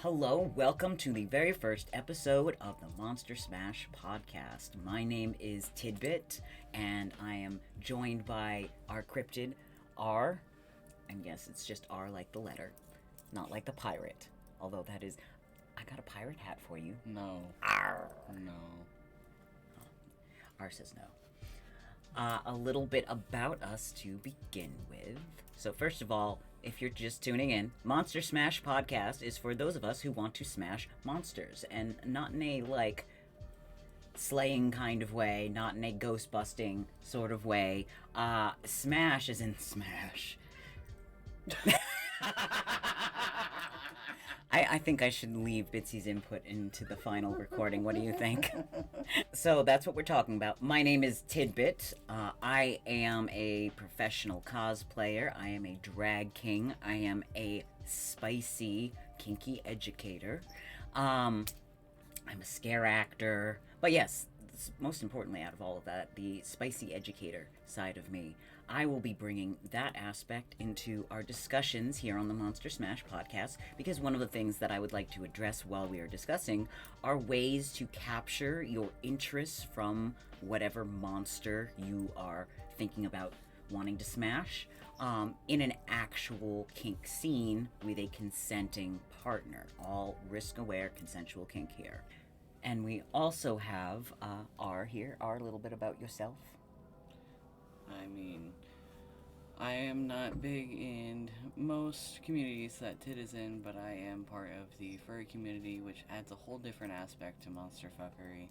Hello, welcome to the very first episode of the Monster Smash podcast. My name is Tidbit, and I am joined by our cryptid, R, and yes, it's just R like the letter, not like the pirate, although that is... I got a pirate hat for you. No. R. No. R says no. A little bit about us to begin with. So first of all, if you're just tuning in, Monster Smash Podcast is for those of us who want to smash monsters, and not in a, like, slaying kind of way, not in a ghost-busting sort of way. Smash as in smash. I think I should leave Bitsy's input into the final recording. What do you think? So that's what we're talking about. My name is Tidbit. I am a professional cosplayer. I am a drag king. I am a spicy, kinky educator. I'm a scare actor. But yes, most importantly out of all of that, the spicy educator side of me. I will be bringing that aspect into our discussions here on the Monster Smash podcast, because one of the things that I would like to address while we are discussing are ways to capture your interests from whatever monster you are thinking about wanting to smash in an actual kink scene with a consenting partner. All risk-aware, consensual kink here. And we also have R here. R, a little bit about yourself. I mean, I am not big in most communities that Tid is in, but I am part of the furry community, which adds a whole different aspect to monster fuckery.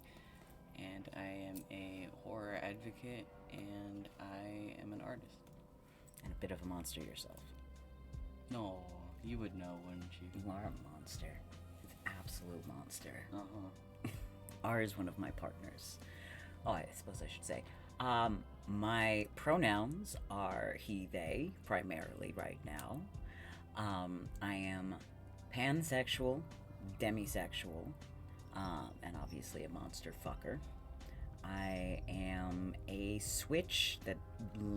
And I am a horror advocate, and I am an artist. And a bit of a monster yourself. No, you would know, wouldn't you? You are a monster. An absolute monster. Uh-huh. R is one of my partners. Oh, I suppose I should say. My pronouns are he, they, primarily right now. I am pansexual, demisexual, and obviously a monster fucker. I am a switch that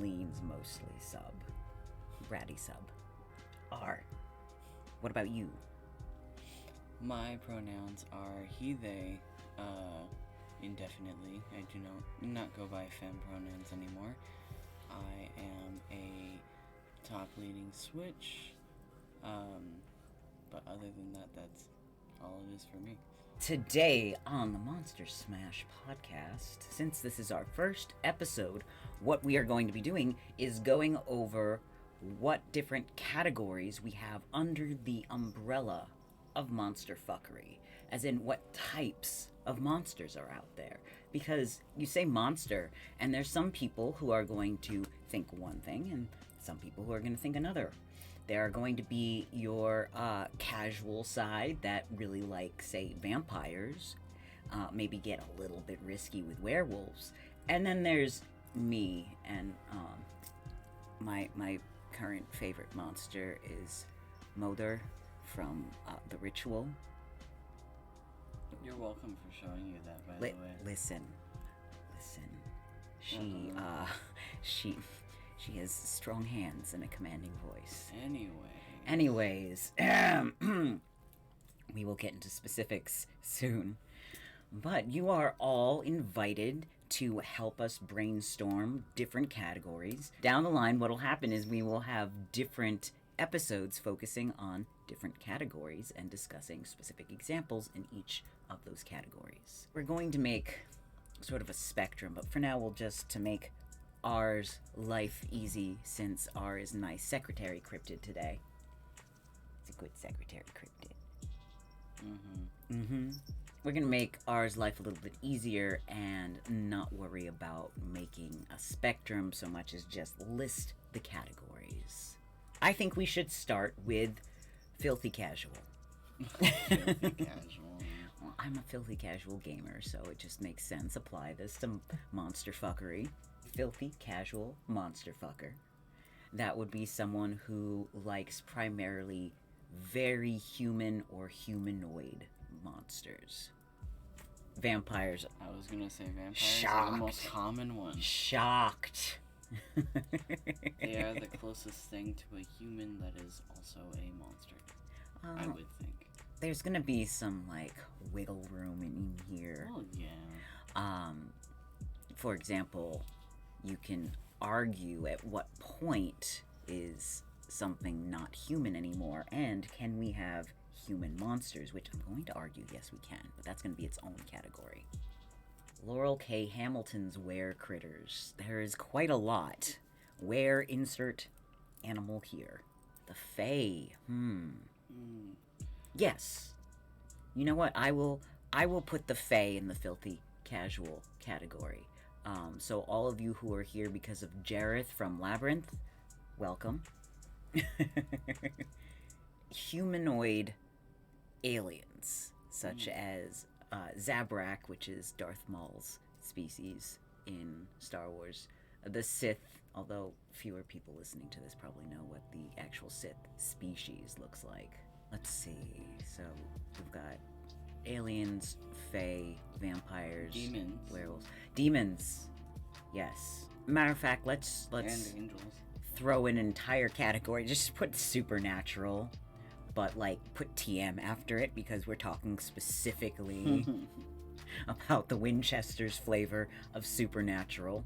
leans mostly sub. Bratty sub. R. What about you? My pronouns are he, they, indefinitely. I do not go by femme pronouns anymore. I am a top leading switch, but other than that, that's all it is for me. Today on the Monster Smash podcast, since this is our first episode, what we are going to be doing is going over what different categories we have under the umbrella of monster fuckery, as in what types of monsters are out there. Because you say monster, and there's some people who are going to think one thing, and some people who are going to think another. There are going to be your casual side that really like, say, vampires, maybe get a little bit risky with werewolves, and then there's me, and my current favorite monster is Moder from The Ritual. You're welcome for showing you that, by the way. Listen. She has strong hands and a commanding voice. Anyways, we will get into specifics soon. But you are all invited to help us brainstorm different categories. Down the line, what'll happen is we will have different episodes focusing on different categories and discussing specific examples in each of those categories. We're going to make sort of a spectrum, but for now we'll just, to make R's life easy, since R is my secretary cryptid today. It's a good secretary cryptid. We're gonna make R's life a little bit easier and not worry about making a spectrum so much as just list the categories. I think we should start with filthy casual. Filthy casual. Well, I'm a filthy casual gamer, so it just makes sense. Apply this to monster fuckery. Filthy casual monster fucker. That would be someone who likes primarily very human or humanoid monsters. Vampires. I was gonna say vampires are the most common one. Shocked. They are the closest thing to a human that is also a monster, I would think. there's gonna be some like wiggle room in here. Oh yeah. For example, you can argue at what point is something not human anymore, and can we have human monsters, which I'm going to argue yes we can, but that's going to be its own category. Laurel K. Hamilton's were critters. There is quite a lot. Where insert animal here? The Fae. Yes. You know what? I will put the Fae in the filthy casual category. So all of you who are here because of Jareth from Labyrinth, welcome. Humanoid aliens, such as Zabrak, which is Darth Maul's species in Star Wars. The Sith, although fewer people listening to this probably know what the actual Sith species looks like. Let's see. So we've got aliens, fae, vampires, Demons. werewolves, demons. Yes. Matter of fact, let's And angels. throw an entire category. Just put supernatural, but like put TM after it because we're talking specifically about the Winchester's flavor of supernatural.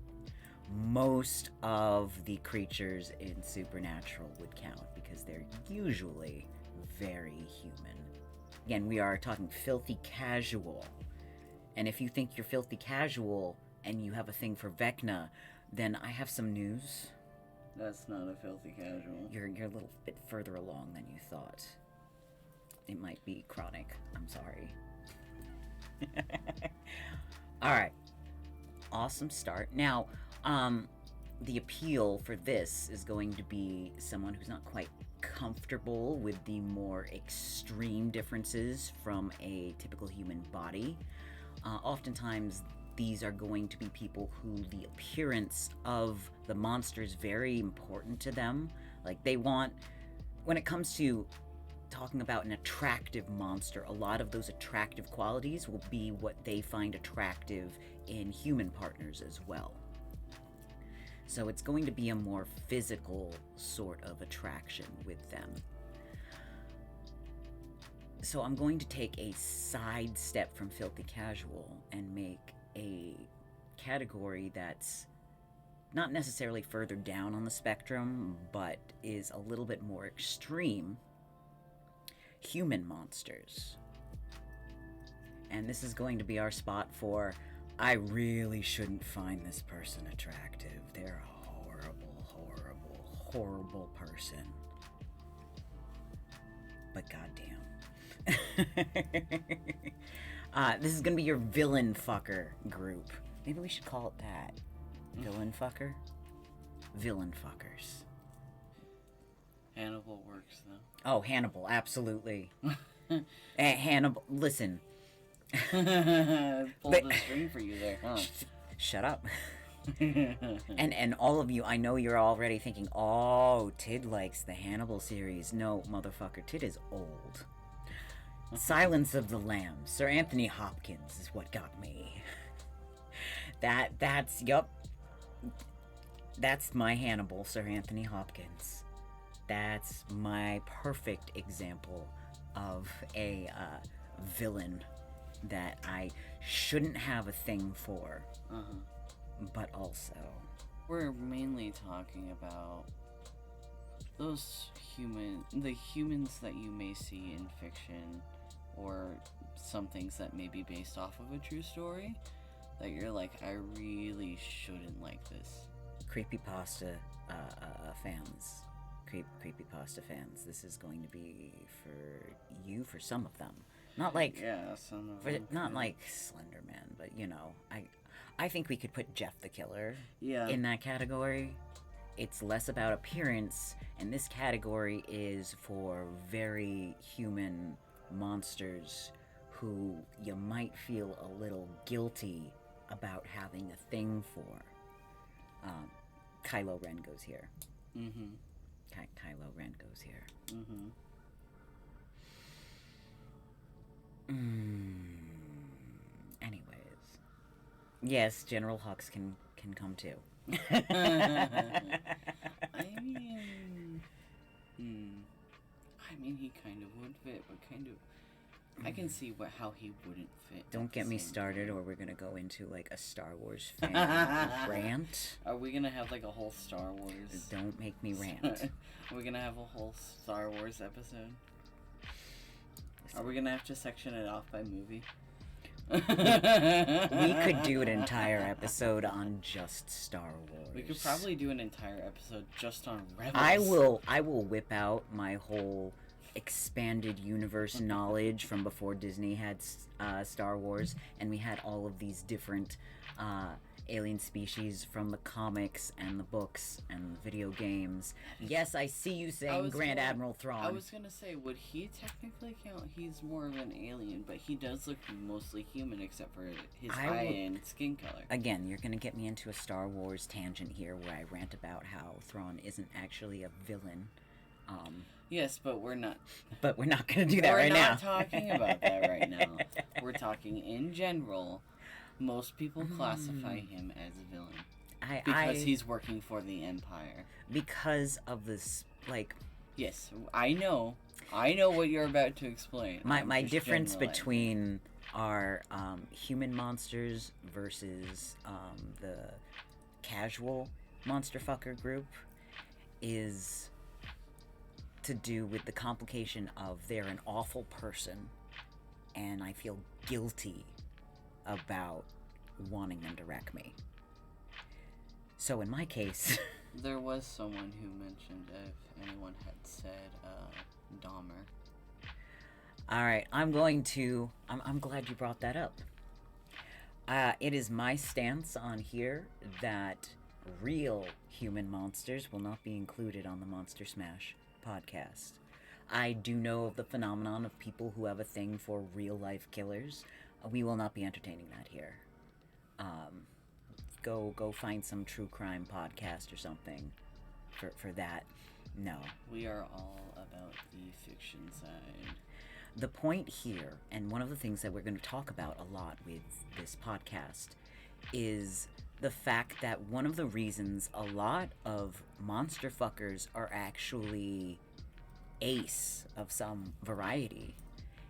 Most of the creatures in supernatural would count because they're usually very human. Again, we are talking filthy casual. And if you think you're filthy casual and you have a thing for Vecna, then I have some news. That's not a filthy casual. You're a little bit further along than you thought. It might be chronic. I'm sorry. Alright. Awesome start. Now, the appeal for this is going to be someone who's not quite comfortable with the more extreme differences from a typical human body. Oftentimes, these are going to be people who the appearance of the monster is very important to them. Like, they want, when it comes to talking about an attractive monster, a lot of those attractive qualities will be what they find attractive in human partners as well. So it's going to be a more physical sort of attraction with them. So I'm going to take a side step from filthy casual and make a category that's not necessarily further down on the spectrum, but is a little bit more extreme. Human monsters. And this is going to be our spot for, I really shouldn't find this person attractive. They're a horrible, horrible, horrible person. But goddamn. This is gonna be your villain fucker group. Maybe we should call it that. Villain fucker? Villain fuckers. Hannibal works though. Oh, Hannibal, absolutely. Hannibal, listen. Pulled the string for you there, huh? Shut up. and all of you, I know you're already thinking, oh, Tid likes the Hannibal series. No, motherfucker, Tid is old. Silence of the Lambs, Sir Anthony Hopkins is what got me. That's my Hannibal, Sir Anthony Hopkins. That's my perfect example of a villain that I shouldn't have a thing for, but also... We're mainly talking about the humans that you may see in fiction, or some things that may be based off of a true story, that you're like, I really shouldn't like this. Creepypasta fans. Creepypasta fans. This is going to be for you, for some of them. Not like... Yeah, some of them. Not like Slenderman, but you know, I think we could put Jeff the Killer in that category. It's less about appearance, and this category is for very human monsters who you might feel a little guilty about having a thing for. Kylo Ren goes here. Kylo Ren goes here. Anyways. Yes, General Hux can come too. I mean, he kind of would fit, but kind of, I can see how he wouldn't fit. Don't get me started, or we're gonna go into like a Star Wars fan rant. Are we gonna have like a whole Star Wars? Don't make me rant. Are we gonna have a whole Star Wars episode? Are we gonna have to section it off by movie? We could do an entire episode on just Star Wars. We could probably do an entire episode just on Rebels. I will whip out my whole expanded universe knowledge from before Disney had Star Wars, and we had all of these different alien species from the comics and the books and the video games. Yes, I see you saying Grand Admiral Thrawn. I was gonna say, would he technically count? He's more of an alien, but he does look mostly human except for his eye and skin color. Again, you're gonna get me into a Star Wars tangent here where I rant about how Thrawn isn't actually a villain. Yes, but we're not. But we're not gonna do that right now. We're not talking about that right now. We're talking in general. Most people classify him as a villain because he's working for the Empire. Because of this, like. Yes, I know what you're about to explain. My difference between our human monsters versus the casual monster fucker group is to do with the complication of they're an awful person, and I feel guilty about wanting them to wreck me. So in my case... There was someone who mentioned if anyone had said Dahmer. Alright, I'm glad you brought that up. It is my stance on here that real human monsters will not be included on the Monster Smash podcast. I do know of the phenomenon of people who have a thing for real-life killers. We will not be entertaining that here. Go find some true crime podcast or something for that. No. We are all about the fiction side. The point here, and one of the things that we're going to talk about a lot with this podcast, is the fact that one of the reasons a lot of monster fuckers are actually ace of some variety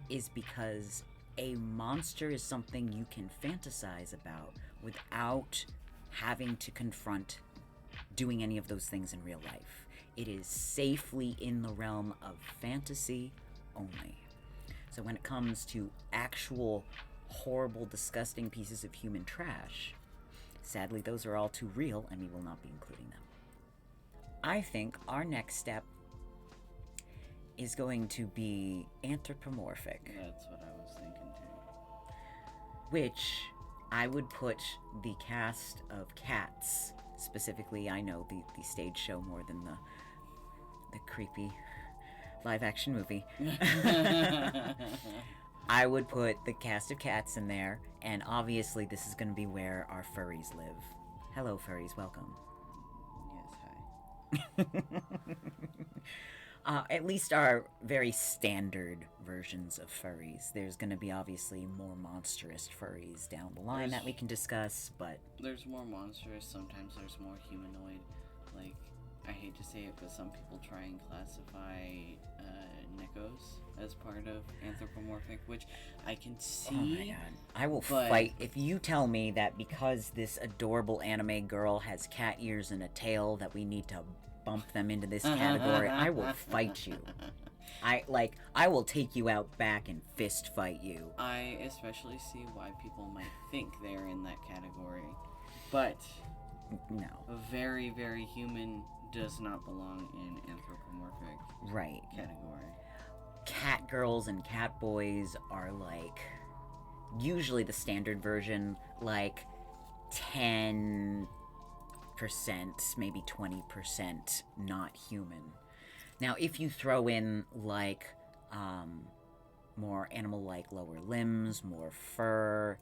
is because a monster is something you can fantasize about without having to confront doing any of those things in real life. It is safely in the realm of fantasy only. So when it comes to actual horrible, disgusting pieces of human trash, sadly those are all too real and we will not be including them. I think our next step is going to be anthropomorphic. That's what I was thinking too. Which I would put the cast of Cats, specifically, I know the stage show more than the creepy live-action movie. I would put the cast of Cats in there, and obviously this is going to be where our furries live. Hello, furries, welcome. Yes, hi. At least our very standard versions of furries. There's going to be obviously more monstrous furries down the line that we can discuss, but... There's more monstrous, sometimes there's more humanoid. Like, I hate to say it, but some people try and classify Nikos as part of anthropomorphic, which I can see. Oh my god. I will fight if you tell me that because this adorable anime girl has cat ears and a tail that we need to bump them into this category. I will fight you. I will take you out back and fist fight you. I especially see why people might think they're in that category. But no. Very, very human does not belong in anthropomorphic category. Cat girls and cat boys are like usually the standard version, like 10%, maybe 20% not human. Now, if you throw in like more animal-like lower limbs, more fur,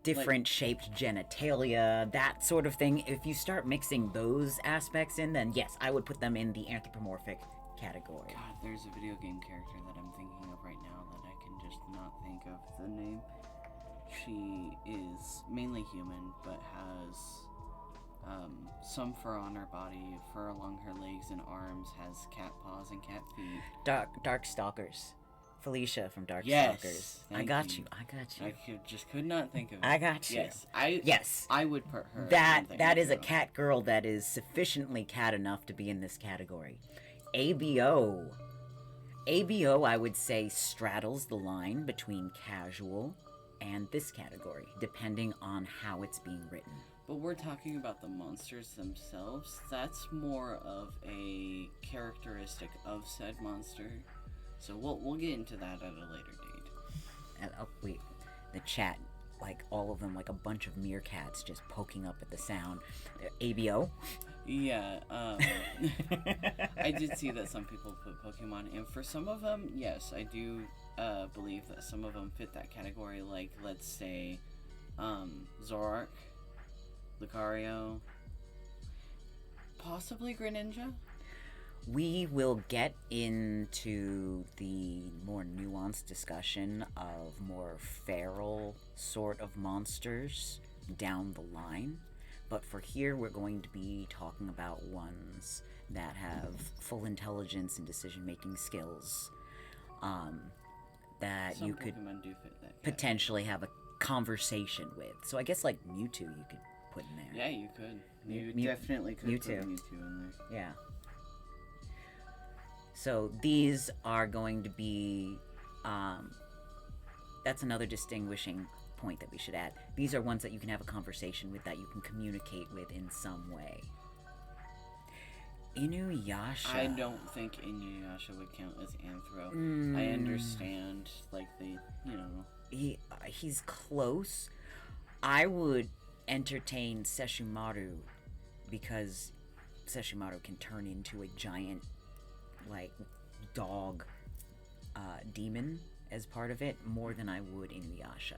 different shaped genitalia, that sort of thing, if you start mixing those aspects in, then yes, I would put them in the anthropomorphic category. God, there's a video game character that I'm thinking of right now that I can just not think of the name. She is mainly human, but has some fur on her body, fur along her legs and arms, has cat paws and cat feet. Dark Stalkers. Felicia from Dark Yes, Stalkers. I thank got you. you. I got you. Just could not think of it. I got you. Yes, I would put her. That is a cat girl that is sufficiently cat enough to be in this category. ABO. ABO, I would say, straddles the line between casual and this category, depending on how it's being written. But we're talking about the monsters themselves. That's more of a characteristic of said monster. So we'll get into that at a later date. Oh, wait. The chat, like all of them, like a bunch of meerkats just poking up at the sound. ABO? Yeah, I did see that some people put Pokemon, and for some of them, yes, I do believe that some of them fit that category, like, let's say, Zoroark, Lucario, possibly Greninja? We will get into the more nuanced discussion of more feral sort of monsters down the line. But for here, we're going to be talking about ones that have full intelligence and decision-making skills that Some you could Pokemon do fit that potentially have a conversation with. So I guess like Mewtwo you could put in there. Yeah, you could. You Mew- definitely could Mewtwo. put Mewtwo in there. Yeah. So these are going to be, that's another distinguishing point that we should add. These are ones that you can have a conversation with, that you can communicate with in some way. Inuyasha. I don't think Inuyasha would count as Anthro. I understand, like, He's close. I would entertain Sesshomaru because Sesshomaru can turn into a giant, like, dog demon as part of it more than I would Inuyasha.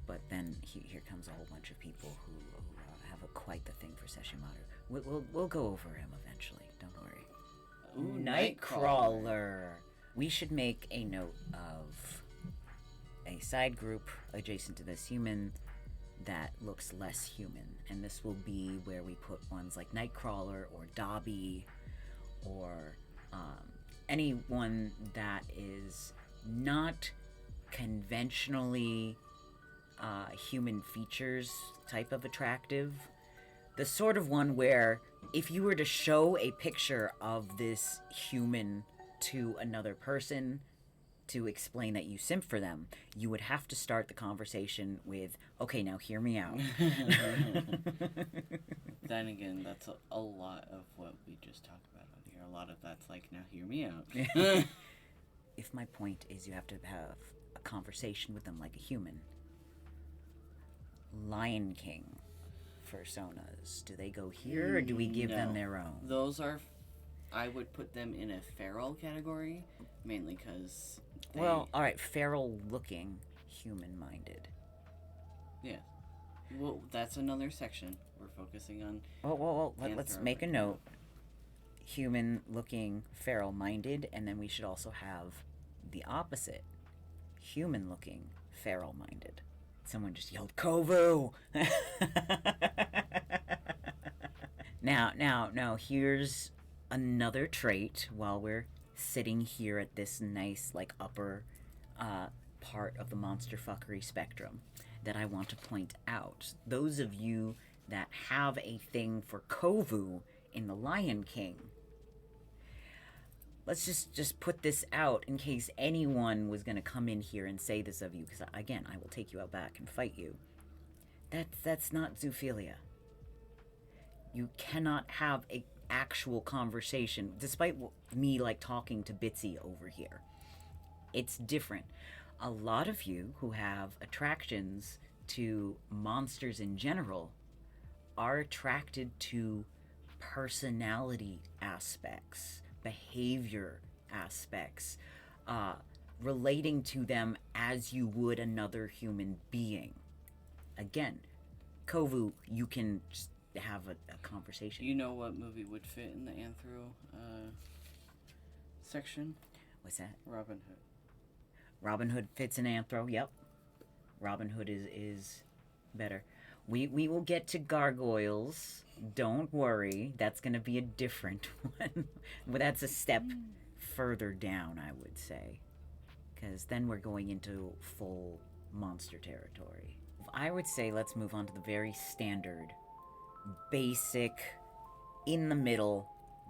But then here comes a whole bunch of people who have quite the thing for Sesshomaru. We'll go over him eventually. Don't worry. Ooh, Nightcrawler. We should make a note of a side group adjacent to this human that looks less human, and this will be where we put ones like Nightcrawler or Dobby or anyone that is not conventionally human features type of attractive. The sort of one where if you were to show a picture of this human to another person to explain that you simp for them, you would have to start the conversation with, okay, now hear me out. Then again, that's a lot of what we just talked about on here. A lot of that's like, now hear me out. If my point is you have to have a conversation with them like a human. Lion King personas, do they go here or do we give them their own? Those are, I would put them in a feral category, mainly because well, alright, feral looking, human minded. Yeah. Well, that's another section. We're focusing on. Well, let's make a note. Human looking, feral minded, and then we should also have the opposite. Human looking, feral minded. Someone just yelled, Kovu! Now, here's another trait while we're sitting here at this nice, like, upper part of the monster fuckery spectrum that I want to point out. Those of you that have a thing for Kovu in the Lion King, let's just put this out in case anyone was going to come in here and say this of you, because, again, I will take you out back and fight you. That's not zoophilia. You cannot have a actual conversation, despite me, like, talking to Bitsy over here. It's different. A lot of you who have attractions to monsters in general are attracted to personality aspects, behavior aspects, relating to them as you would another human being. Again, Kovu, you can just have a conversation. You know what movie would fit in the Anthro section? What's that? Robin Hood. Robin Hood fits in Anthro, yep. Robin Hood is better. We will get to gargoyles. Don't worry. That's going to be a different one. But that's a step further down, I would say. Because then we're going into full monster territory. I would say let's move on to the very standard, basic, in the middle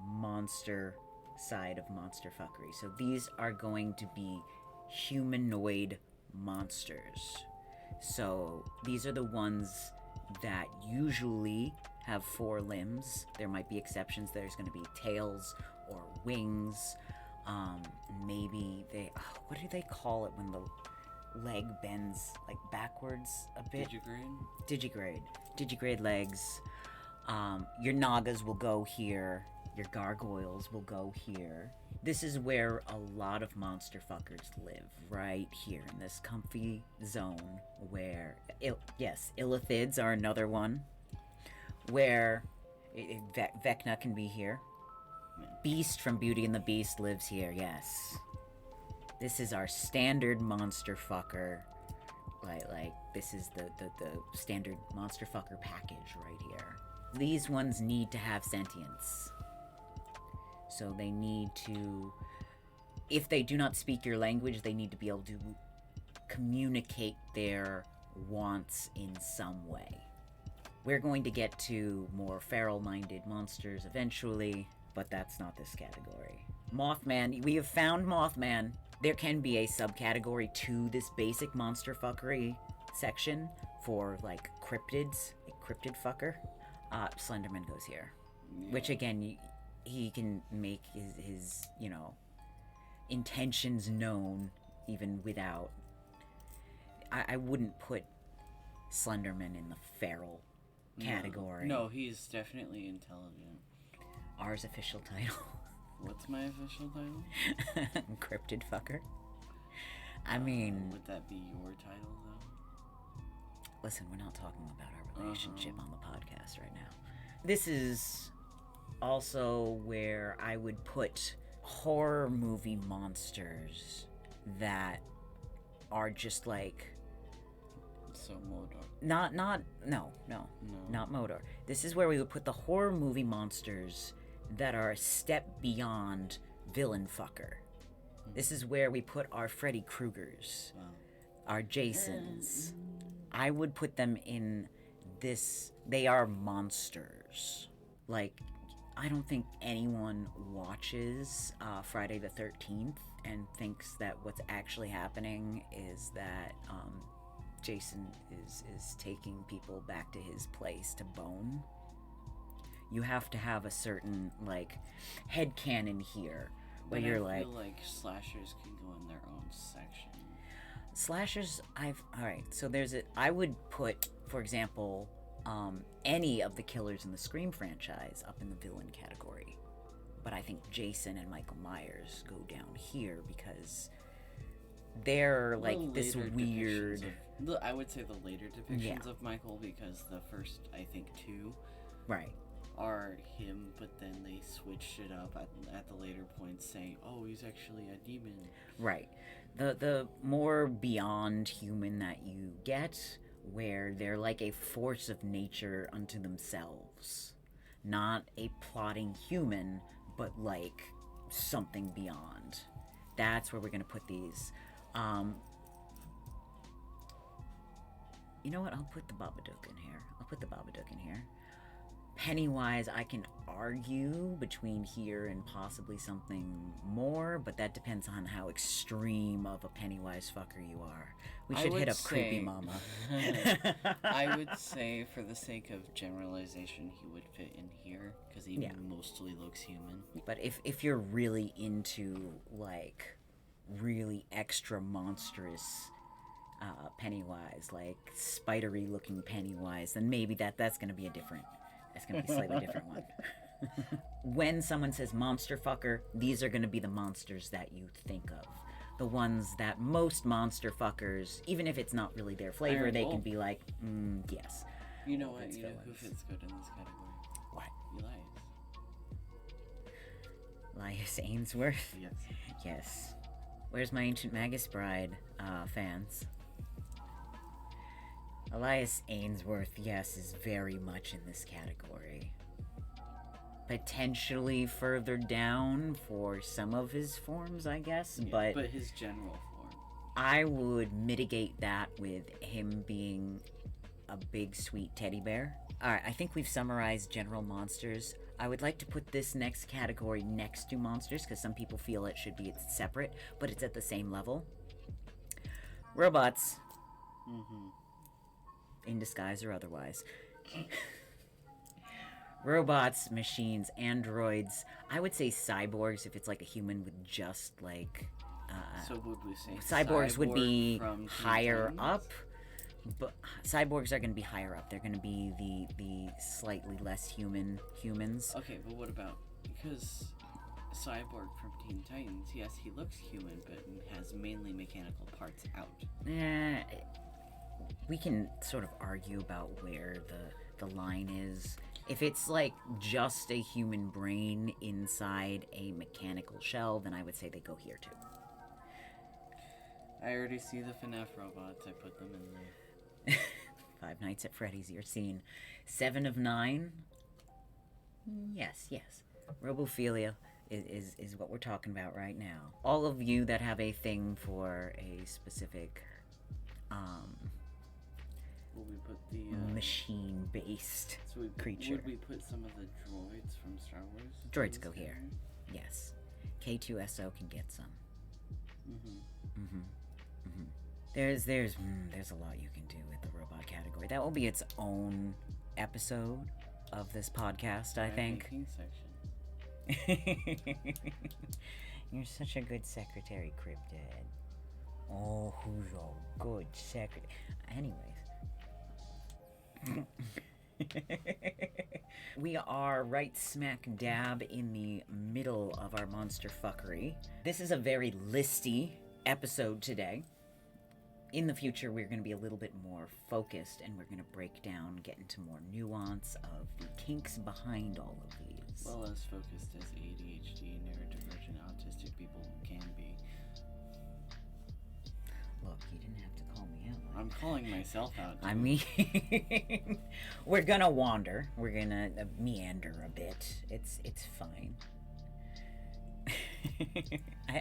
monster side of monster fuckery. So these are going to be humanoid monsters. So these are the ones that usually have 4 limbs. There might be exceptions. There's going to be tails or wings. Maybe they... what do they call it when the leg bends like backwards a bit? Digigrade legs. Your nagas will go here. Your gargoyles will go here. This is where a lot of monster fuckers live, right here in this comfy zone where, illithids are another one, where Vecna can be here. Beast from Beauty and the Beast lives here, yes. This is our standard monster fucker. Like this is the standard monster fucker package right here. These ones need to have sentience. So they need to, if they do not speak your language, they need to be able to communicate their wants in some way. We're going to get to more feral-minded monsters eventually, but that's not this category. Mothman, we have found Mothman. There can be a subcategory to this basic monster fuckery section for, like, cryptids, a cryptid fucker. Slenderman goes here. Yeah. Which, again, he can make his intentions known even without... I wouldn't put Slenderman in the feral category. No, he's definitely intelligent. Ours official title. What's my official title? Cryptid fucker. I mean... would that be your title, though? Listen, we're not talking about our relationship on the podcast right now. This is also where I would put horror movie monsters that are just like... So Modor. Not Modor. This is where we would put the horror movie monsters that are a step beyond villain fucker. This is where we put our Freddy Kruegers, our Jasons. I would put them in this. They are monsters. Like, I don't think anyone watches Friday the 13th and thinks that what's actually happening is that Jason is taking people back to his place to bone. You have to have a certain, like, headcanon here, where you're like... I feel like slashers can go in their own section. Slashers, alright, so I would put, for example, any of the killers in the Scream franchise up in the villain category. But I think Jason and Michael Myers go down here because they're, like, this weird... I would say the later depictions of Michael, because the first, I think, 2... Right. are him, but then they switched it up at the later points, saying, "Oh, he's actually a demon." Right. The more beyond human that you get, where they're like a force of nature unto themselves, not a plotting human, but like something beyond. That's where we're gonna put these. You know what? I'll put the Babadook in here. Pennywise, I can argue between here and possibly something more, but that depends on how extreme of a Pennywise fucker you are. We should hit up Creepy Mama. I would say, for the sake of generalization, he would fit in here, because he mostly looks human. But if you're really into, like, really extra monstrous Pennywise, like spidery looking Pennywise, then maybe that's going to be that's going to be a slightly different one. When someone says monster fucker, these are going to be the monsters that you think of. The ones that most monster fuckers, even if it's not really their flavor, they can be like, yes. You know what? You know who fits good in this category? What? Elias. Elias Ainsworth? Yes. Yes. Where's my Ancient Magus Bride fans? Elias Ainsworth, yes, is very much in this category. Potentially further down for some of his forms, I guess, but his general form. I would mitigate that with him being a big sweet teddy bear. Alright, I think we've summarized general monsters. I would like to put this next category next to monsters, because some people feel it should be separate, but it's at the same level. Robots. In disguise or otherwise. Robots, machines, androids. I would say cyborgs if it's like a human with just like... so would we say cyborgs would be from higher Titans? up, but cyborgs are going to be higher up. They're going to be the slightly less humans. Okay, but what about, because Cyborg from Teen Titans, yes, he looks human, but has mainly mechanical parts out. We can sort of argue about where the line is. If it's like just a human brain inside a mechanical shell, then I would say they go here too. I already see the FNAF robots. I put them in there. Five Nights at Freddy's, you're seen. 7 of 9. Yes. Robophilia is what we're talking about right now. All of you that have a thing for a specific Will we put the machine-based creature. Would we put some of the droids from Star Wars? Droids go here. Yes. K2SO can get some. There's a lot you can do with the robot category. That will be its own episode of this podcast, I think. Section. You're such a good secretary, Cryptid. Oh, who's a good secretary? Anyways. We are right smack dab in the middle of our monster fuckery. This is a very listy episode today. In the future, we're going to be a little bit more focused, and we're going to break down, get into more nuance of the kinks behind all of these. Well, as focused as ADHD, neurodivergent, autistic people can be. Look, you didn't have to call me out. I'm calling myself out, too. I mean, we're going to wander. We're going to meander a bit. It's fine.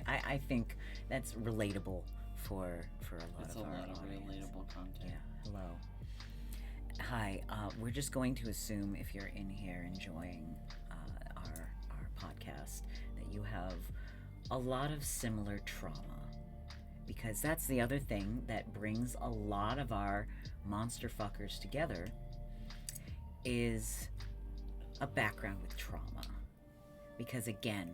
I think that's relatable for a lot of our audience. Relatable content. Yeah. Hello. Hi. We're just going to assume if you're in here enjoying our podcast that you have a lot of similar trauma, because that's the other thing that brings a lot of our monster fuckers together is a background with trauma. Because again,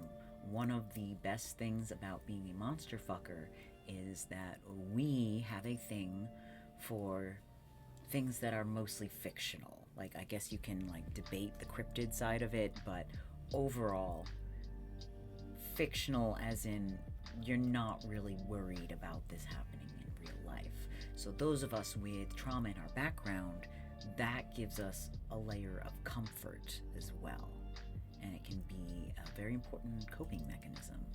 one of the best things about being a monster fucker is that we have a thing for things that are mostly fictional. Like, I guess you can like debate the cryptid side of it, but overall, fictional as in you're not really worried about this happening in real life. So those of us with trauma in our background, that gives us a layer of comfort as well. And it can be a very important coping mechanism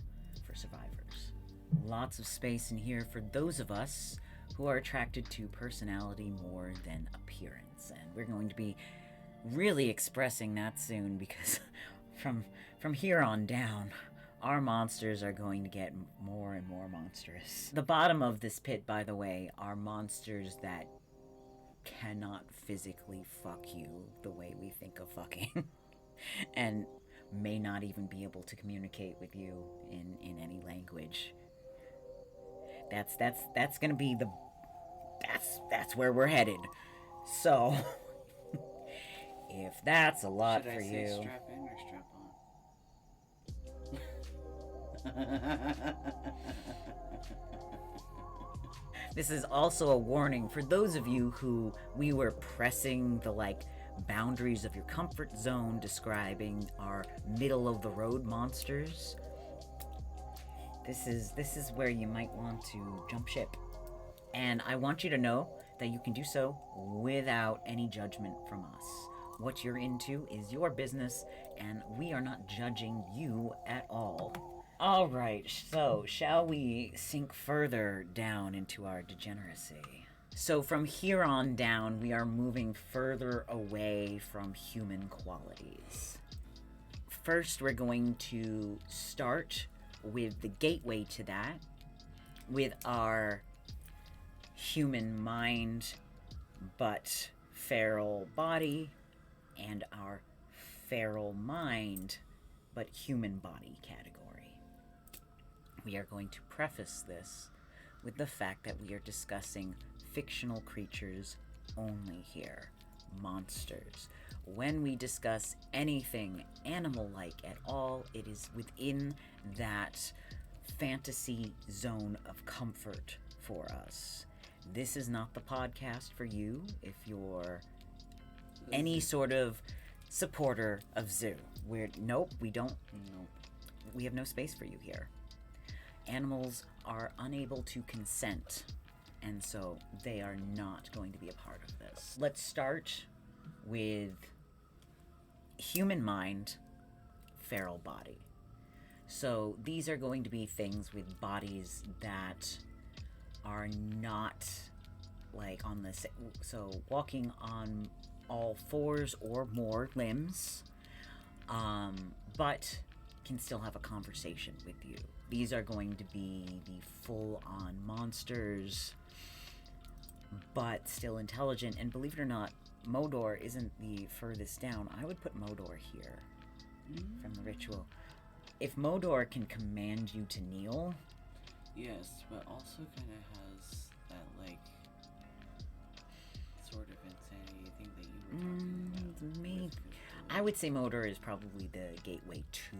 for survivors. Lots of space in here for those of us who are attracted to personality more than appearance. And we're going to be really expressing that soon, because from here on down, our monsters are going to get more and more monstrous. The bottom of this pit, by the way, are monsters that cannot physically fuck you the way we think of fucking. And may not even be able to communicate with you in any language. That's gonna be that's where we're headed. So if that's a lot Should for I say you. strap in or strap on? This is also a warning for those of you who we were pressing the like boundaries of your comfort zone, describing our middle of the road monsters. This is where you might want to jump ship. And I want you to know that you can do so without any judgment from us. What you're into is your business, and we are not judging you at all. All right, so shall we sink further down into our degeneracy? So from here on down, we are moving further away from human qualities. First, we're going to start with the gateway to that, with our human mind but feral body, and our feral mind but human body category. We are going to preface this with the fact that we are discussing fictional creatures only here, monsters. When we discuss anything animal-like at all, it is within that fantasy zone of comfort for us. This is not the podcast for you if you're any sort of supporter of zoo. We don't. Nope. We have no space for you here. Animals are unable to consent, and so they are not going to be a part of this. Let's start with human mind, feral body. So these are going to be things with bodies that are not like on the so walking on all fours or more limbs, but can still have a conversation with you. These are going to be the full-on monsters, but still intelligent. And believe it or not, Modor isn't the furthest down. I would put Modor here from the ritual. If Modor can command you to kneel... Yes, but also kind of has that, like, sort of insanity thing that you were talking about. Me. I would say Modor is probably the gateway to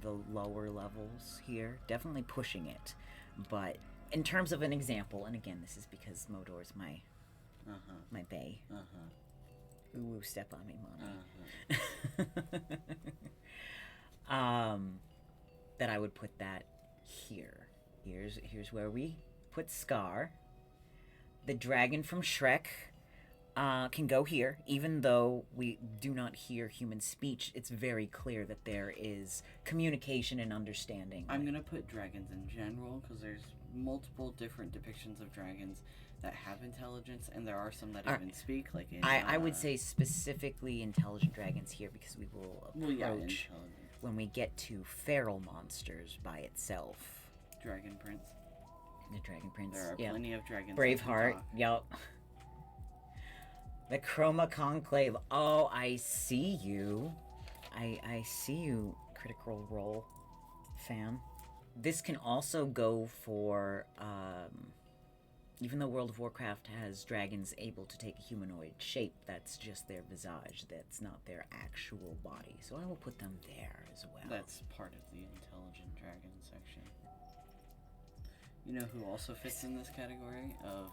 the lower levels here. Definitely pushing it. But in terms of an example, and again, this is because Modor is my bae. Ooh, step on me, mommy. That I would put that here. Here's where we put Scar. The dragon from Shrek can go here. Even though we do not hear human speech, it's very clear that there is communication and understanding. I'm going to put dragons in general, because there's multiple different depictions of dragons that have intelligence, and there are some that even speak. Like in, I would say specifically intelligent dragons here, because we will approach when we get to feral monsters by itself. Dragon Prince. The Dragon Prince. There are plenty of dragons. Braveheart. Yep. The Chroma Conclave. Oh, I see you. I see you, Critical Role fan. This can also go for, even though World of Warcraft has dragons able to take a humanoid shape, that's just their visage. That's not their actual body. So I will put them there as well. That's part of the intelligent dragon section. You know who also fits in this category of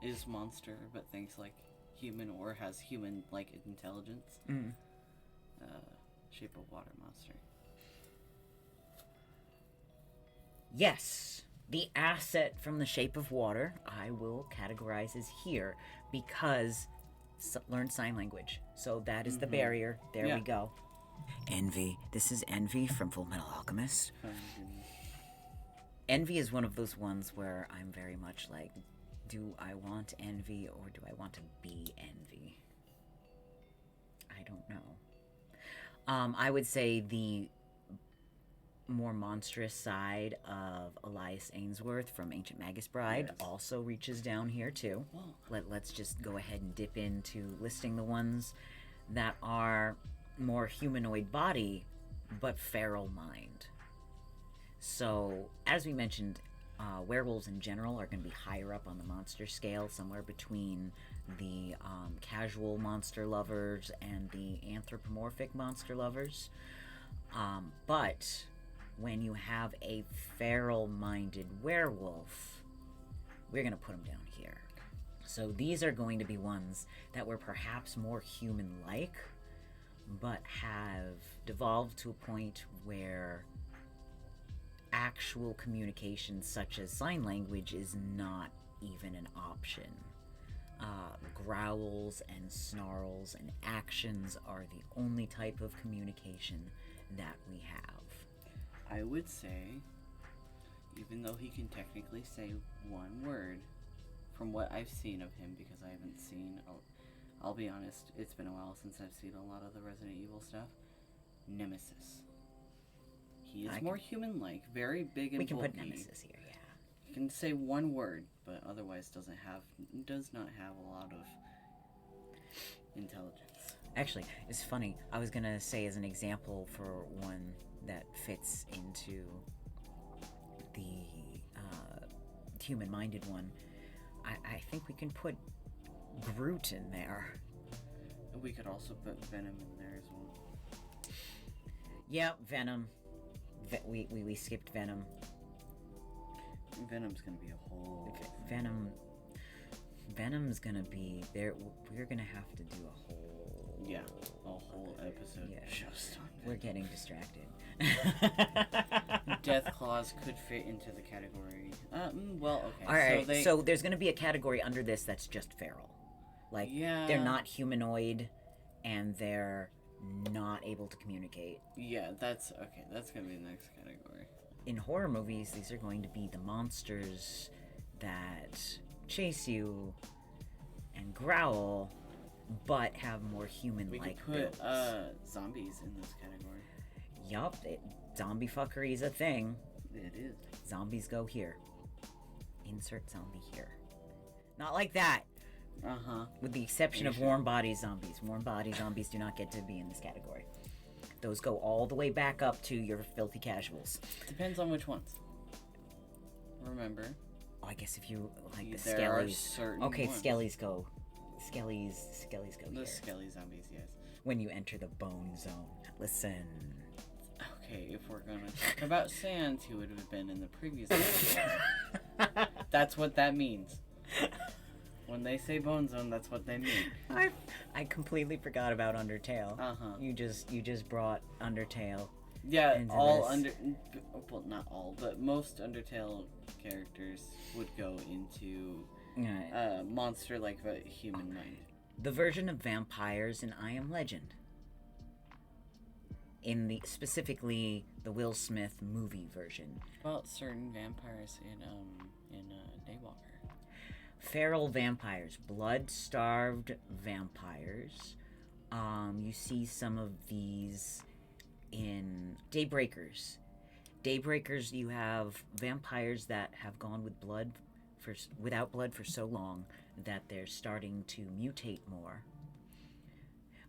is monster, but thinks like human or has human-like intelligence? Shape of Water monster. Yes, the asset from the Shape of Water I will categorize as here because learn sign language. So that is the barrier. There we go. Envy. This is Envy from Full Metal Alchemist. Envy is one of those ones where I'm very much like, do I want envy or do I want to be envy? I don't know. I would say the more monstrous side of Elias Ainsworth from Ancient Magus Bride also reaches down here too. Let's just go ahead and dip into listing the ones that are more humanoid body but feral mind. So, as we mentioned, werewolves in general are going to be higher up on the monster scale, somewhere between the casual monster lovers and the anthropomorphic monster lovers. But when you have a feral-minded werewolf, we're going to put them down here. So these are going to be ones that were perhaps more human-like, but have devolved to a point where actual communication such as sign language is not even an option. Growls and snarls and actions are the only type of communication that we have. I would say, even though he can technically say one word, from what I've seen of him, because I haven't seen, I'll be honest, it's been a while since I've seen a lot of the Resident Evil stuff. Nemesis. He is more human-like, very big and bulky. We can put Nemesis here, yeah. You can say one word, but otherwise does not have a lot of intelligence. Actually, it's funny. I was gonna say as an example for one that fits into the human-minded one, I think we can put Groot in there. We could also put Venom in there as well. Yeah, Venom. We skipped Venom. Venom's gonna be a whole... Venom's gonna be there. We're gonna have to do a whole... Yeah, a whole episode just on Venom. We're getting distracted. Death Claws could fit into the category. Well, okay. All right, so there's gonna be a category under this that's just feral. Like, they're not humanoid, and they're not able to communicate. Yeah, that's gonna be the next category. In horror movies, these are going to be the monsters that chase you and growl, but have more human-like We could builds. put zombies in this category. Yup, zombie fuckery is a thing. It is. Zombies go here. Insert zombie here. Not like that. Uh-huh. With the exception of warm body zombies. Warm body zombies do not get to be in this category. Those go all the way back up to your filthy casuals. Depends on which ones. Remember. Oh, I guess if you like the there are skellies. certain Okay, ones. Skellies go. Skellies go The here. skelly zombies, yes. When you enter the bone zone. Listen. Okay, if we're gonna talk about Sans, who would have been in the previous episode, that's what that means. When they say bone zone, that's what they mean. I completely forgot about Undertale. Uh-huh. You just brought Undertale. Yeah, into all this. well, not all, but most Undertale characters would go into monster like a human mind. The version of vampires in I Am Legend. In specifically the Will Smith movie version. About certain vampires in Daywalker. Feral vampires, blood-starved vampires. You see some of these in Daybreakers. Daybreakers, you have vampires that have gone without blood for so long that they're starting to mutate more.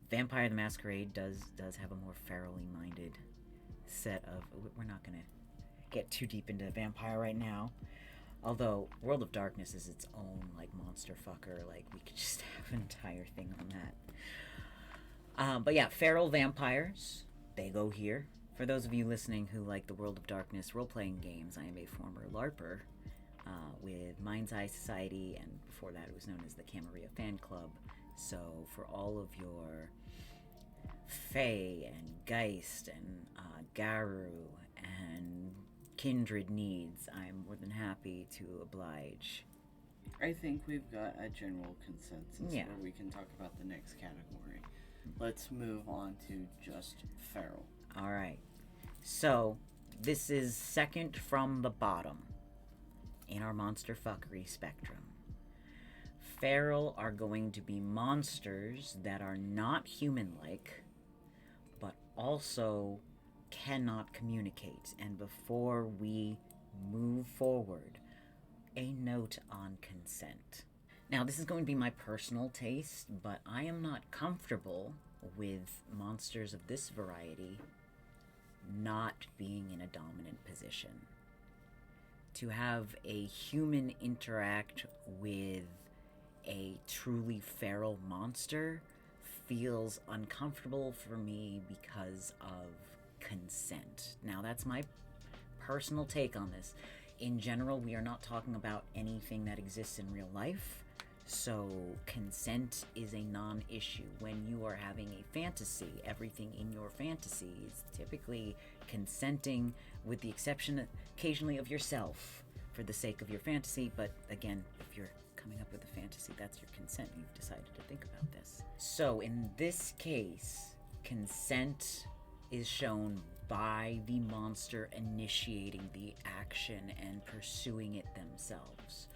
Vampire the Masquerade does have a more ferally minded set of... We're not going to get too deep into vampire right now. Although World of Darkness is its own like monster fucker. Like we could just have an entire thing on that. But yeah, feral vampires, they go here. For those of you listening who like the World of Darkness role-playing games, I am a former LARPer with Mind's Eye Society, and before that it was known as the Camarilla Fan Club. So for all of your Fae and Geist and Garu and kindred needs, I'm more than happy to oblige. I think we've got a general consensus where we can talk about the next category. Let's move on to just feral. Alright, so this is second from the bottom in our monster fuckery spectrum. Feral are going to be monsters that are not human-like, but also cannot communicate. And before we move forward, a note on consent. Now, this is going to be my personal taste, but I am not comfortable with monsters of this variety not being in a dominant position. To have a human interact with a truly feral monster feels uncomfortable for me because of consent. Now, that's my personal take on this. In general, we are not talking about anything that exists in real life, so consent is a non-issue. When you are having a fantasy, everything in your fantasy is typically consenting, with the exception occasionally of yourself for the sake of your fantasy. But again, if you're coming up with a fantasy, that's your consent. You've decided to think about this. So in this case, consent is shown by the monster initiating the action and pursuing it themselves.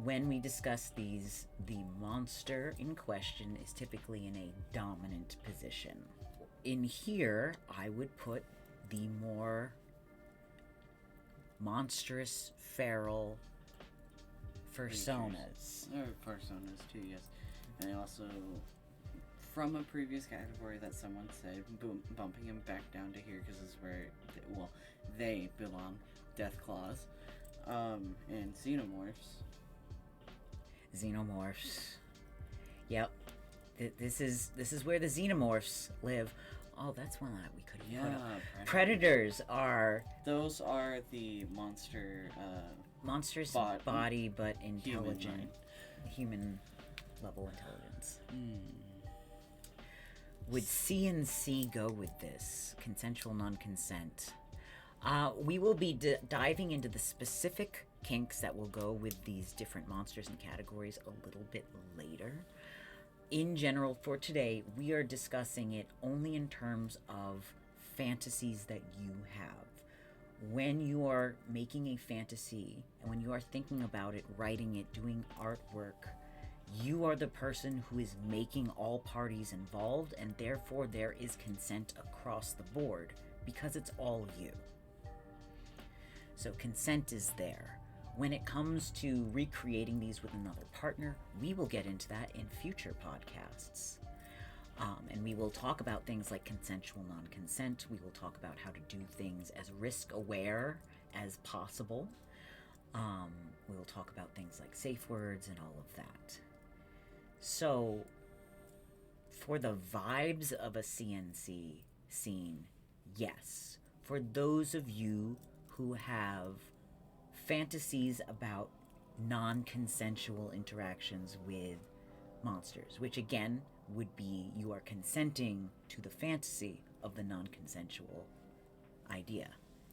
When we discuss these, the monster in question is typically in a dominant position. In here, I would put the more monstrous, feral fursonas. Or fursonas too, yes. And also, from a previous category that someone said, bumping him back down to here because this is where, they belong. Death Claws, and Xenomorphs. Xenomorphs. Yep. This is where the Xenomorphs live. Oh, that's one that we could have put up. Predators are... Those are the monster... monstrous body, but intelligent. Human level intelligence. Would CNC go with this? Consensual non-consent. We will be diving into the specific kinks that will go with these different monsters and categories a little bit later. In general, for today, we are discussing it only in terms of fantasies that you have. When you are making a fantasy, and when you are thinking about it, writing it, doing artwork, you are the person who is making all parties involved, and therefore there is consent across the board, because it's all you. So consent is there. When it comes to recreating these with another partner, we will get into that in future podcasts. And we will talk about things like consensual non-consent. We will talk about how to do things as risk-aware as possible. We will talk about things like safe words and all of that. So, for the vibes of a CNC scene, yes. For those of you who have fantasies about non-consensual interactions with monsters, which again would be you are consenting to the fantasy of the non-consensual idea.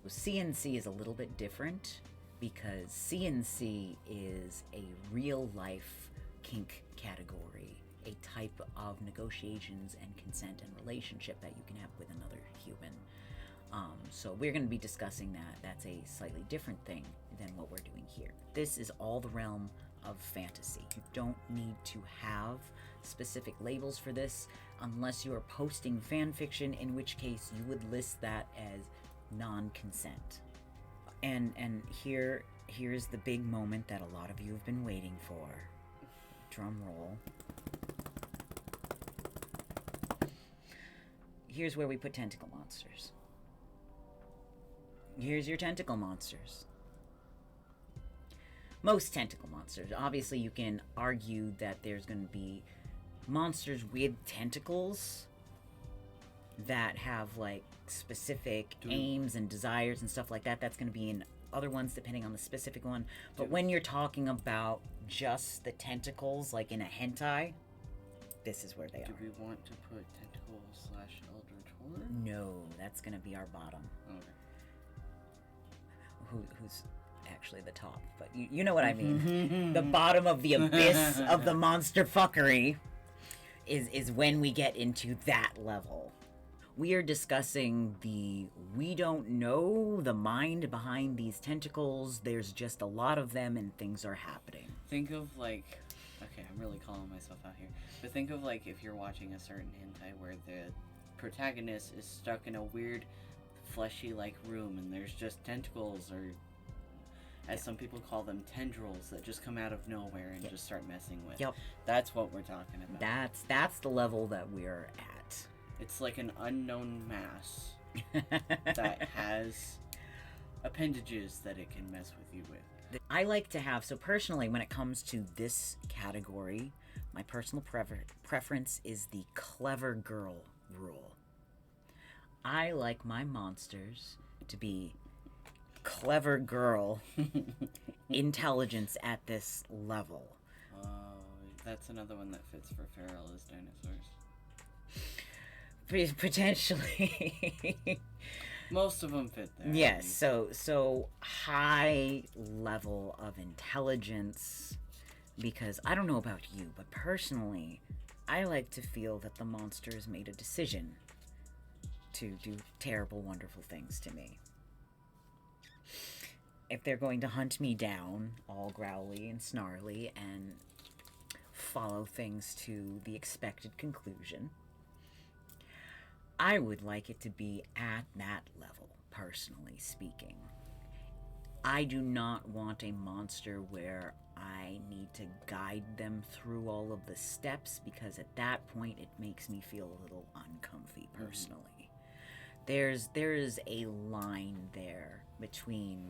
CNC is a little bit different because CNC is a real-life kink category, a type of negotiations and consent and relationship that you can have with another human. So we're going to be discussing that. That's a slightly different thing than what we're doing here. This is all the realm of fantasy. You don't need to have specific labels for this unless you are posting fan fiction, in which case you would list that as non-consent. And here's the big moment that a lot of you have been waiting for. Drum roll. Here's where we put tentacle monsters. Here's your tentacle monsters. Most tentacle monsters. Obviously, you can argue that there's going to be monsters with tentacles that have, like, specific aims and desires and stuff like that. That's going to be in other ones, depending on the specific one. But when you're talking about just the tentacles, like in a hentai, this is where they are. Do we want to put tentacle/Eldritch Horror? No, that's going to be our bottom. Okay. Who's actually the top, but you know what I mean. The bottom of the abyss of the monster fuckery is when we get into that level. We are discussing we don't know the mind behind these tentacles. There's just a lot of them and things are happening. Think of like, okay, I'm really calling myself out here, but think of like if you're watching a certain hentai where the protagonist is stuck in a weird fleshy like room and there's just tentacles, or as some people call them, tendrils that just come out of nowhere and just start messing with. Yep. That's what we're talking about. That's the level that we're at. It's like an unknown mass that has appendages that it can mess with you with. I like to have, so personally, when it comes to this category, my personal preference is the clever girl rule. I like my monsters to be clever girl intelligence at this level. That's another one that fits for feral as dinosaurs. Potentially. Most of them fit there. Yes, so high level of intelligence, because I don't know about you, but personally, I like to feel that the monster has made a decision to do terrible, wonderful things to me. if they're going to hunt me down, all growly and snarly, and follow things to the expected conclusion, I would like it to be at that level, personally speaking. I do not want a monster where I need to guide them through all of the steps, because at that point it makes me feel a little uncomfy personally. There is a line there between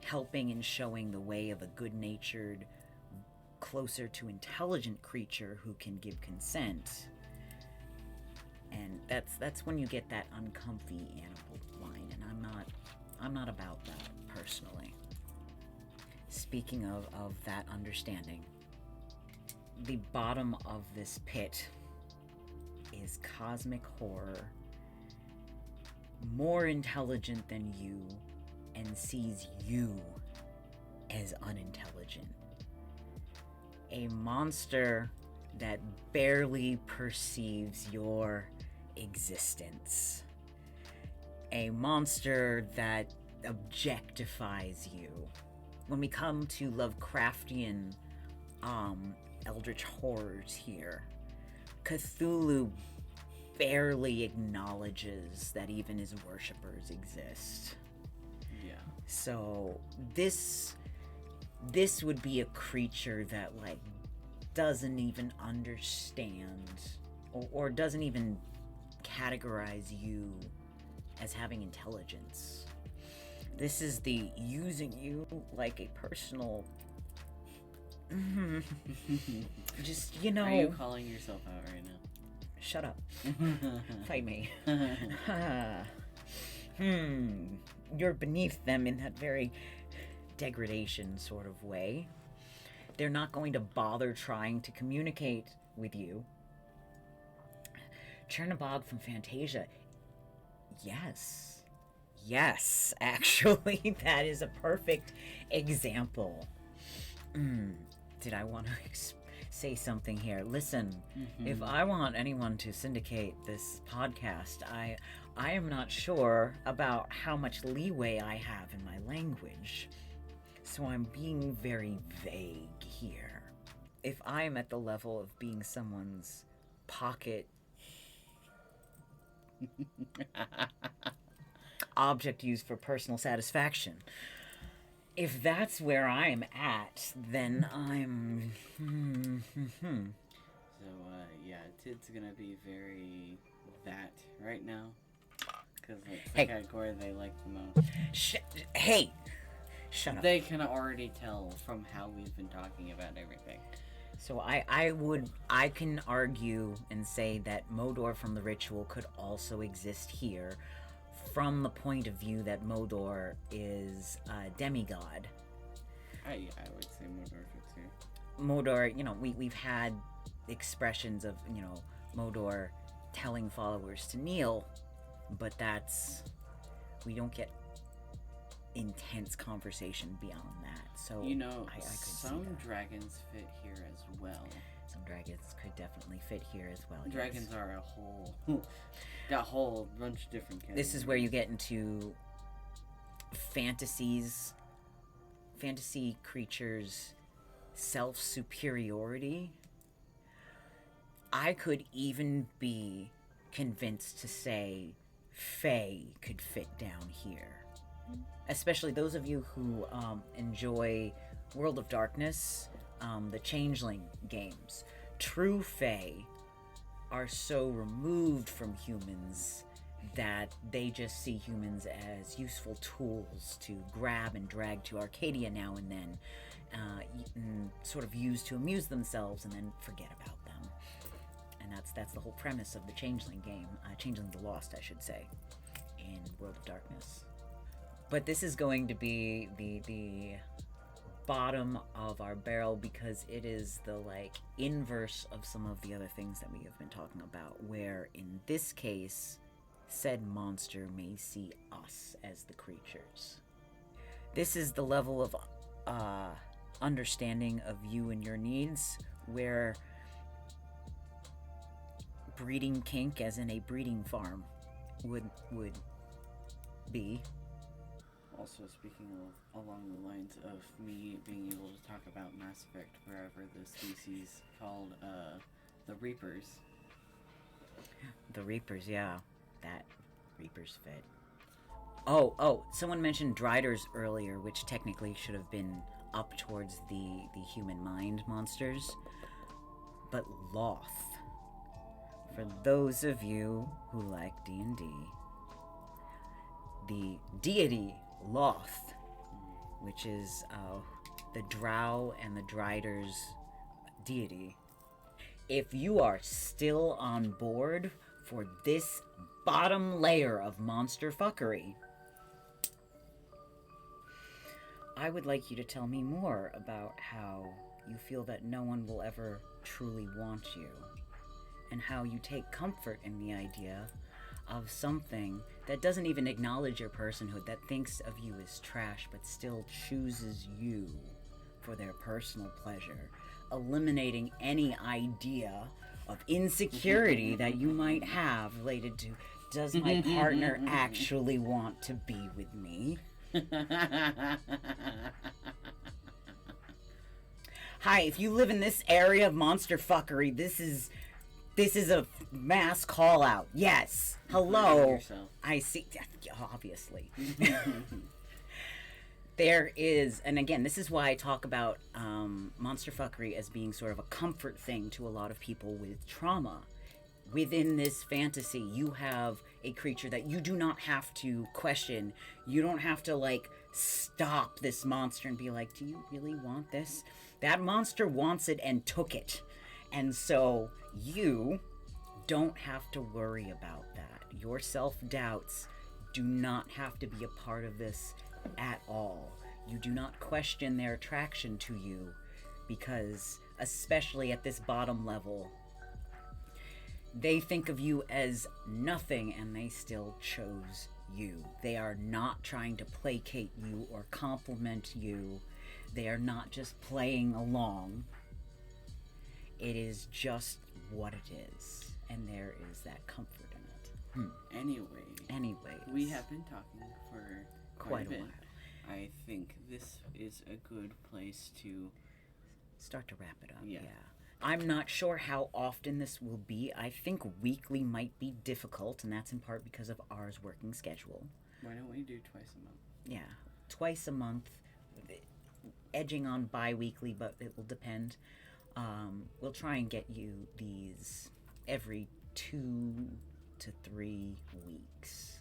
helping and showing the way of a good-natured, closer to intelligent creature who can give consent, and that's when you get that uncomfy animal line, and I'm not about that personally. Speaking of that understanding, the bottom of this pit is cosmic horror, more intelligent than you, and sees you as unintelligent. A monster that barely perceives your existence. A monster that objectifies you. When we come to Lovecraftian eldritch horrors here, Cthulhu barely acknowledges that even his worshippers exist. Yeah. So this would be a creature that like doesn't even understand or doesn't even categorize you as having intelligence. This is the using you like a personal just, you know. Are you calling yourself out right now? Shut up. Fight me. You're beneath them in that very degradation sort of way. They're not going to bother trying to communicate with you. Chernabog from Fantasia. Yes, actually, that is a perfect example. Did I want to say something here? Listen, if I want anyone to syndicate this podcast, I am not sure about how much leeway I have in my language. So I'm being very vague here. If I'm at the level of being someone's pocket object used for personal satisfaction, if that's where I'm at, then I'm... So, yeah, Tid's gonna be very that right now. Because it's the category they like the most. Hey! Shut up. They can already tell from how we've been talking about everything. So I can argue and say that Modor from the Ritual could also exist here, from the point of view that Modor is a demigod. I would say Modor fits here. Modor, you know, we've had expressions of, you know, Modor telling followers to kneel, but we don't get intense conversation beyond that. So you know, I could some dragons fit here as well. Some dragons could definitely fit here as well. Dragons are a whole bunch of different categories. This is where you get into fantasy creatures' self-superiority. I could even be convinced to say Fae could fit down here. Especially those of you who enjoy World of Darkness, the Changeling games. True Fae are so removed from humans that they just see humans as useful tools to grab and drag to Arcadia now and then, and sort of use to amuse themselves and then forget about them. And that's the whole premise of the Changeling game, Changeling the Lost, I should say, in World of Darkness. But this is going to be the bottom of our barrel, because it is the inverse of some of the other things that we have been talking about, where in this case said monster may see us as the creatures. This is the level of understanding of you and your needs, where breeding kink, as in a breeding farm, would be. Also, speaking of along the lines of me being able to talk about Mass Effect wherever the species called the Reapers. The Reapers, yeah. That Reapers fit. Oh, someone mentioned Driders earlier, which technically should have been up towards the human mind monsters. But Loth. For those of you who like D&D, the deity Loth, which is the Drow and the Driders deity. If you are still on board for this bottom layer of monster fuckery, I would like you to tell me more about how you feel that no one will ever truly want you, and how you take comfort in the idea of something that doesn't even acknowledge your personhood, that thinks of you as trash, but still chooses you for their personal pleasure, eliminating any idea of insecurity that you might have related to, does my partner actually want to be with me? Hi, if you live in this area of monster fuckery, this is a mass call out. Yes. Hello. I see. Obviously. There is, and again, this is why I talk about monster fuckery as being sort of a comfort thing to a lot of people with trauma. Within this fantasy, you have a creature that you do not have to question. You don't have to, like, stop this monster and be like, do you really want this? That monster wants it and took it. And so you don't have to worry about that. Your self-doubts do not have to be a part of this at all. You do not question their attraction to you, because, especially at this bottom level, they think of you as nothing and they still chose you. They are not trying to placate you or compliment you. They are not just playing along. It is just what it is, and there is that comfort in it. Anyways, we have been talking for quite a bit. While. I think this is a good place to start to wrap it up. Yeah. I'm not sure how often this will be. I think weekly might be difficult, and that's in part because of ours working schedule. Why don't we do twice a month? Yeah, twice a month, edging on bi-weekly, but it will depend. We'll try and get you these every 2 to 3 weeks.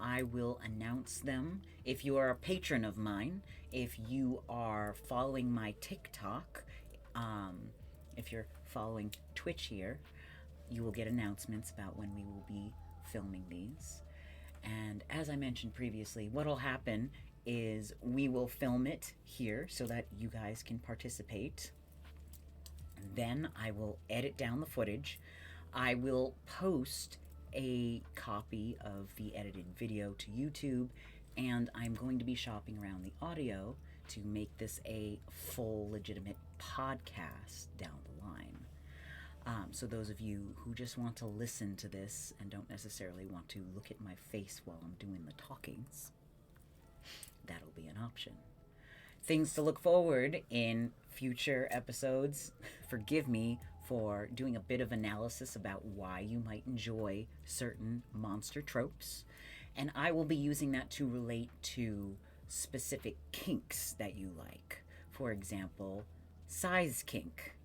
I will announce them. If you are a patron of mine, if you are following my TikTok, if you're following Twitch here, you will get announcements about when we will be filming these. And as I mentioned previously, what will happen is we will film it here so that you guys can participate. Then I will edit down the footage. I will post a copy of the edited video to YouTube, and I'm going to be shopping around the audio to make this a full, legitimate podcast down the line. So those of you who just want to listen to this and don't necessarily want to look at my face while I'm doing the talkings, that'll be an option. Things to look forward in future episodes. Forgive me for doing a bit of analysis about why you might enjoy certain monster tropes, and I will be using that to relate to specific kinks that you like. For example, size kink,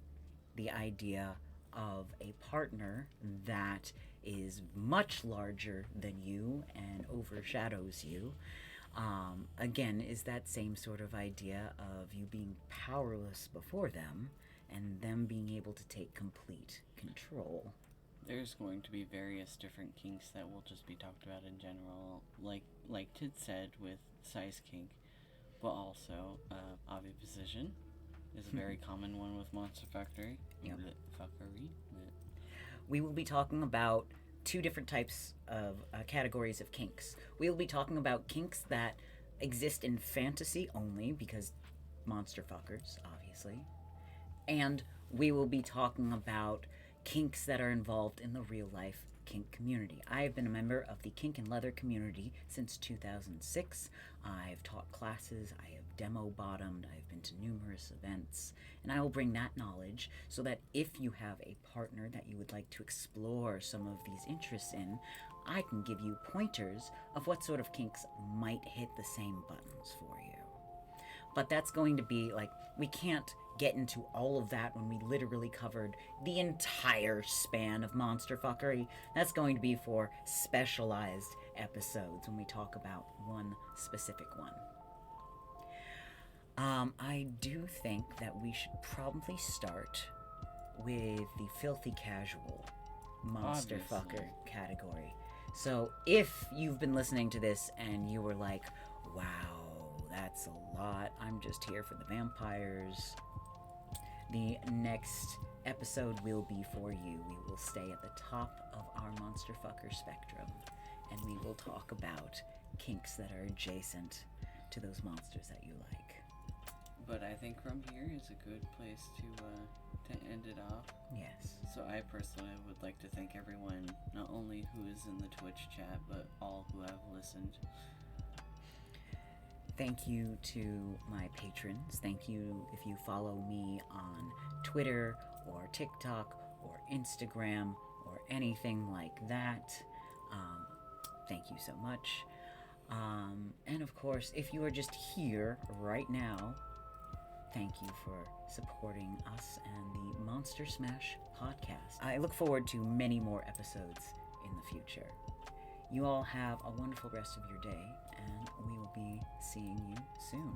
the idea of a partner that is much larger than you and overshadows you. Again, is that same sort of idea of you being powerless before them and them being able to take complete control. There's going to be various different kinks that will just be talked about in general, like Tid said with size kink, but also oviposition is a very common one with Monster Factory. Yep. Fuckery. We will be talking about 2 different types of categories of kinks. We will be talking about kinks that exist in fantasy only, because monster fuckers, obviously. And we will be talking about kinks that are involved in the real life kink community. I have been a member of the kink and leather community since 2006. I've taught classes, I have demo bottomed, I've been to numerous events, and I will bring that knowledge so that if you have a partner that you would like to explore some of these interests in, I can give you pointers of what sort of kinks might hit the same buttons for you. But that's going to be like, we can't get into all of that when we literally covered the entire span of monster fuckery. That's going to be for specialized episodes when we talk about one specific one. I do think that we should probably start with the filthy casual monster Obviously. fucker category. So if you've been listening to this and you were like, wow, that's a lot, I'm just here for the vampires, the next episode will be for you. We will stay at the top of our monster fucker spectrum, and we will talk about kinks that are adjacent to those monsters that you like. But I think from here is a good place to end it off. Yes. So I personally would like to thank everyone, not only who is in the Twitch chat, but all who have listened. Thank you to my patrons. Thank you if you follow me on Twitter or TikTok or Instagram or anything like that. Thank you so much. And of course, if you are just here right now, thank you for supporting us and the Monster Smash podcast. I look forward to many more episodes in the future. You all have a wonderful rest of your day, and we will be seeing you soon.